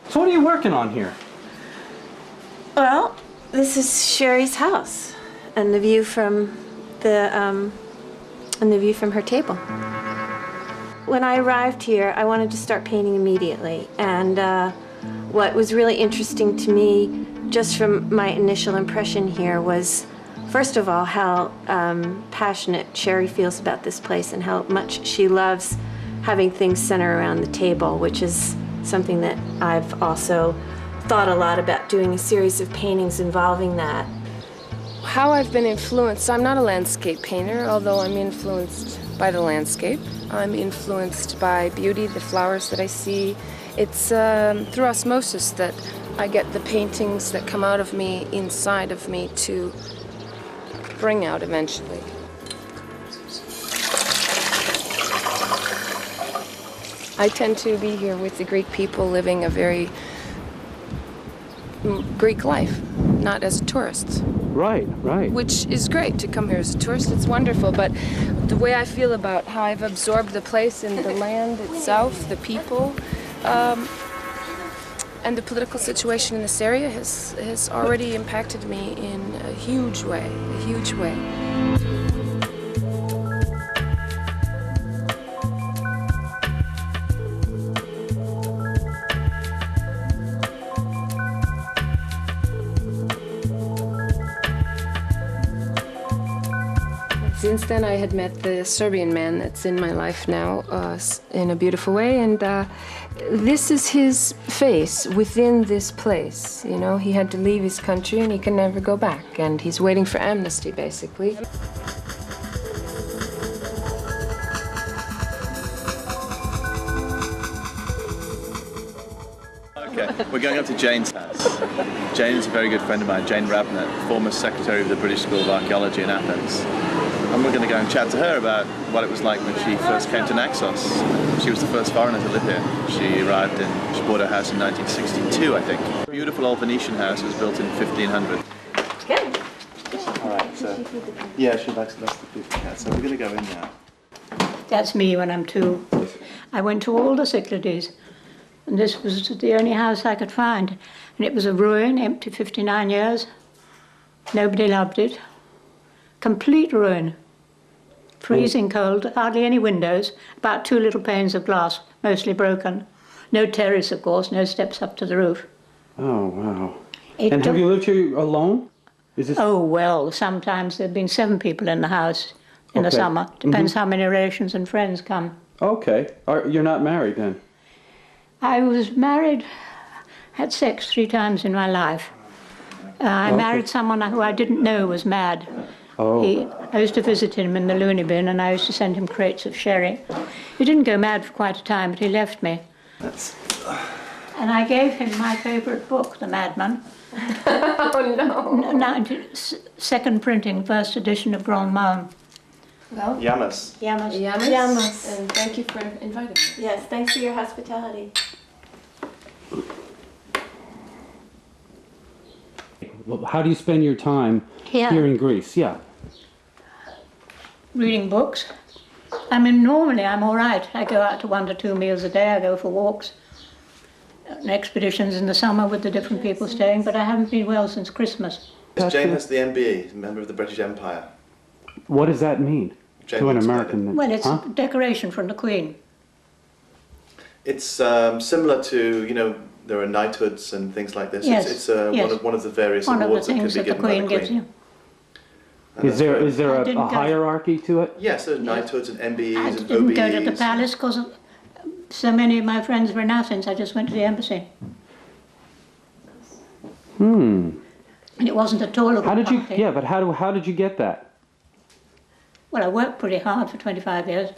So what are you working on here? Well, this is Sherry's house, and the view from her table. When I arrived here, I wanted to start painting immediately, and what was really interesting to me, just from my initial impression here, was first of all how passionate Sherry feels about this place and how much she loves having things center around the table, which is something that I've also thought a lot about, doing a series of paintings involving that. How I've been influenced, I'm not a landscape painter, although I'm influenced by the landscape. I'm influenced by beauty, the flowers that I see. It's through osmosis that I get the paintings that come out of me, inside of me, to bring out eventually. I tend to be here with the Greek people, living a very Greek life, not as tourists. Right, right. Which is great to come here as a tourist, it's wonderful, but the way I feel about how I've absorbed the place and the land itself, the people, and the political situation in this area has already impacted me in a huge way, a huge way. Since then, I had met the Serbian man that's in my life now in a beautiful way, and this is his face within this place. You know, he had to leave his country and he can never go back, and he's waiting for amnesty, basically. Okay, we're going up to Jane's house. Jane is a very good friend of mine, Jane Rabnett, former secretary of the British School of Archaeology in Athens. And we're going to go and chat to her about what it was like when she first came to Naxos. She was the first foreigner to live here. She bought her house in 1962, I think. Beautiful old Venetian house was built in 1500. Good. All right, so, yeah, she likes the people cat, so we're going to go in now. That's me when I'm 2. I went to all the Cyclades, and this was the only house I could find. And it was a ruin, empty 59 years. Nobody loved it. Complete ruin. Freezing cold, hardly any windows, about 2 little panes of glass, mostly broken. No terrace, of course, no steps up to the roof. Oh, wow. And have you lived here alone? Is this... Oh, well, sometimes there have been 7 people in the house in the summer. Depends how many relations and friends come. Okay. You're not married then? I was married, had sex 3 times in my life. I married someone who I didn't know was mad. Oh. I used to visit him in the loony bin, and I used to send him crates of sherry. He didn't go mad for quite a time, but he left me. And I gave him my favourite book, The Madman. Oh, no. Second printing, first edition of Grand Monde. Well, Yamas. Yamas. Yamas. And thank you for inviting me. Yes, thanks for your hospitality. Well, how do you spend your time here in Greece? Yeah. Reading books. I mean, normally I'm all right. I go out to 1 to 2 meals a day. I go for walks and expeditions in the summer with the different people staying, but I haven't been well since Christmas. Jane has the MBE, member of the British Empire. What does that mean Jane to an American? Well, it's a decoration from the Queen. It's similar to, you know, there are knighthoods and things like this. Yes, It's yes. one of the various One of the awards that can things be that the given by the Queen Queen. gives you. Is there I a didn't go- hierarchy to it? Yes, there's knighthoods and MBEs I and didn't OBEs. go to the palace because so many of my friends were in Athens. I just went to the embassy. And it wasn't at all a How good did you? party. Yeah, but how did you get that? Well, I worked pretty hard for 25 years.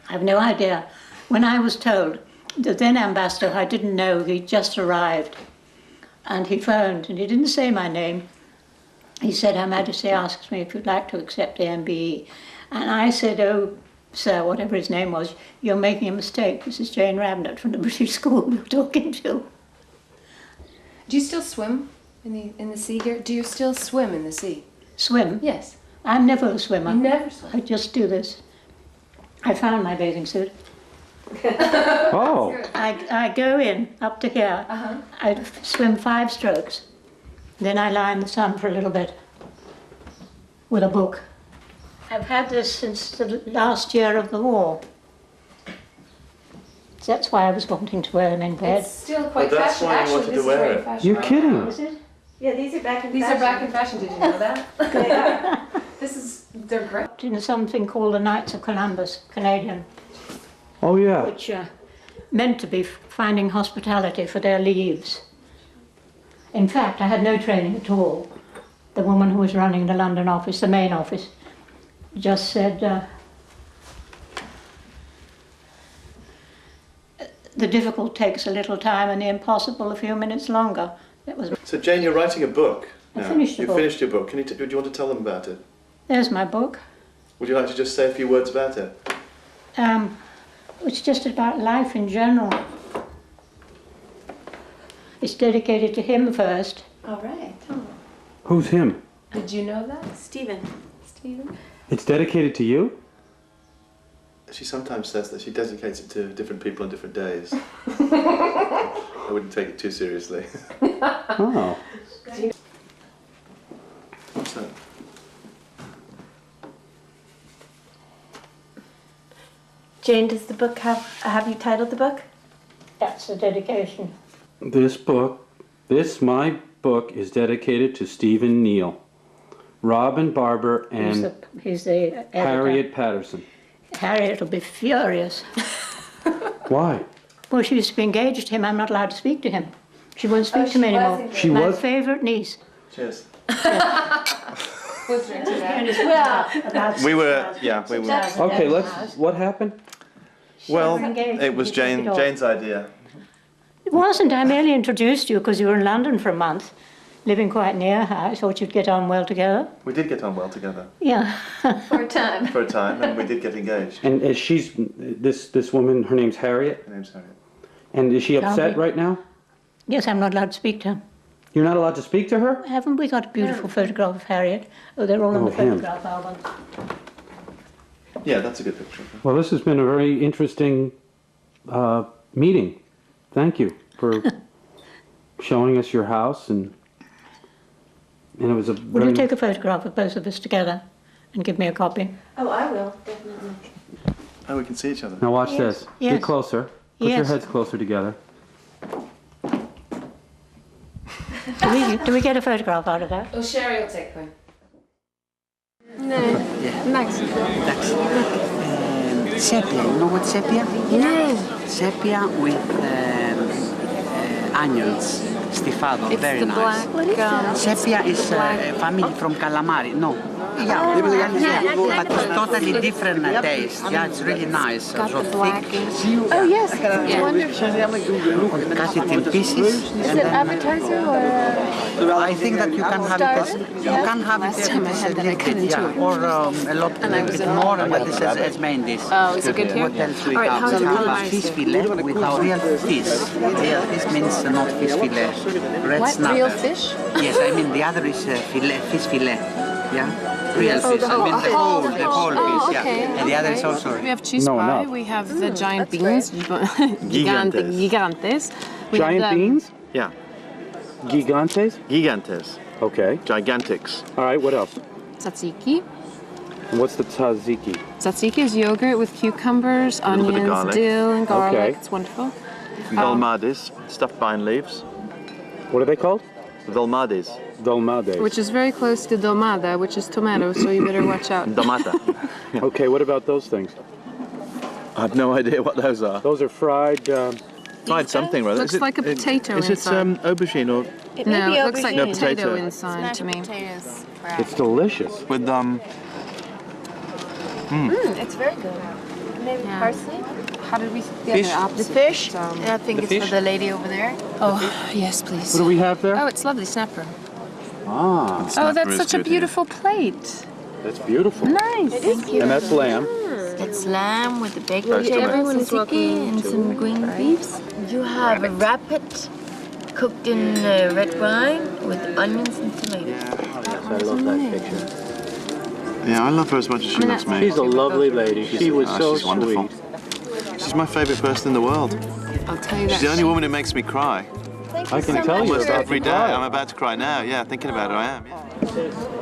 I have no idea. When I was told, the then ambassador, I didn't know, he'd just arrived. And he phoned, and he didn't say my name. He said, Her Majesty asks me if you'd like to accept the MBE. And I said, oh, sir, whatever his name was, you're making a mistake. This is Jane Rabnett from the British School we were talking to. Do you still swim in the sea here? Do you still swim in the sea? Swim? Yes. I'm never a swimmer. You never swim? I just do this. I found my bathing suit. Oh, I go in up to here. I swim 5 strokes. Then I lie in the sun for a little bit with a book. I've had this since the last year of the war. That's why I was wanting to wear them in bed. It's still quite Well, that's fashion. why you Actually, wanted this to is wear very it. fashion. you're kidding. Is it? Yeah, these are back in These fashion. are back in fashion. Did you know that? They are. They're great. In something called the Knights of Columbus, Canadian, Oh, yeah. which are meant to be finding hospitality for their leaves. In fact, I had no training at all. The woman who was running the London office, the main office, just said, the difficult takes a little time and the impossible a few minutes longer. It was. So Jane, you're writing a book I now. finished the You book. finished your book. Do you want to tell them about it? There's my book. Would you like to just say a few words about it? It's just about life in general. It's dedicated to him first. All right. Who's him? Did you know that, Stephen. Stephen? It's dedicated to you? She sometimes says that she dedicates it to different people on different days. I wouldn't take it too seriously. Oh. What's that? Jane, does the book have you titled the book? That's the dedication. My book is dedicated to Stephen Neal, Robin Barber, and He's the editor. Harriet Patterson. Harriet will be furious. Why? Well, she used to be engaged to him. I'm not allowed to speak to him. She won't speak to me anymore. She My was? favourite niece. Cheers. We'll drink to that. About We were. Okay, what happened? Well, engaged. it was We took it off. Jane's idea. It wasn't. I merely introduced you because you were in London for a month, living quite near her. I thought you'd get on well together. We did get on well together Yeah. For a time. for a time, and we did get engaged. And she's this woman. Her name's Harriet. Her name's Harriet. And is she upset Lovely. right now? Yes, I'm not allowed to speak to her. You're not allowed to speak to her? Haven't we got a beautiful photograph of Harriet? Oh, they're all in the him. photograph album. Yeah, that's a good picture. Well, this has been a very interesting meeting. Thank you for showing us your house, and it was a Will you take a photograph of both of us together and give me a copy? Oh, I will, definitely. Oh, we can see each other. Now watch this. Yes. Get closer. Put your Yes. heads closer together. Do we get a photograph out of that? Oh, Sherry will take one. Sepia, you know what sepia? No. Sepia with onions, stifado, It's very the nice. black. Sepia is a family from calamari. No. Yeah, but it's totally different taste. Yeah, it's really nice. Got So the black. thick. Oh yes, it's wonderful. Cut it in pieces. Is it appetizer or? I think that you can have it as you can have it Last time I had that, I cut into it. or a lot bit more, but this is as main dish. Oh, is it good here? What else we All right, have? how's We the have calamari? fish fillet with our real fish. Real fish means not fish fillet. Red What? snapper. Real fish? Yes, I mean the other is fillet, fish fillet. Yeah? Real fish. I mean the whole fish, yeah. okay, And the other is okay. also We have cheese No, pie. no. We have the giant beans. Gigantes. We have Giant the- beans? Yeah, Gigantes? gigantes, Okay. gigantics. All right, what else? Tzatziki. And what's the tzatziki? Tzatziki is yogurt with cucumbers, little bit of onions, garlic. dill, and garlic. Okay. It's wonderful. Dolmades, stuffed vine leaves. What are they called? Dolmades, Dolmades. Which is very close to domada, which is tomato, so you better watch out. domata. Okay, what about those things? I have no idea what those are. Those are fried. Fried something, rather. Looks like a potato Is it inside. aubergine or It may No, be it looks like aubergine. No, potato potato. inside to me. Potatoes. It's delicious. with It's very good. Maybe Yeah. parsley? How did we? Fish? The fish? Um, I think it's fish? for the lady over there. Oh, yes, please. What do we have there? Oh, it's lovely snapper. Ah, Oh, that's such a beautiful plate. that's beautiful. Nice. Thank you. And that's lamb. It's lamb with the baked Roast potatoes Everyone and is welcome tzatziki and to some green beefs. You have a rabbit cooked in red wine with onions and tomatoes. I love that picture. Yeah, I love her as much as she loves me. She's a lovely lady. She was so she's wonderful. sweet. She's my favourite person in the world. I'll tell you that. She's the only woman who makes me cry. Thank you I can so tell much. you Almost about every to day. cry. I'm about to cry now. Yeah, thinking about her, I am. Yeah.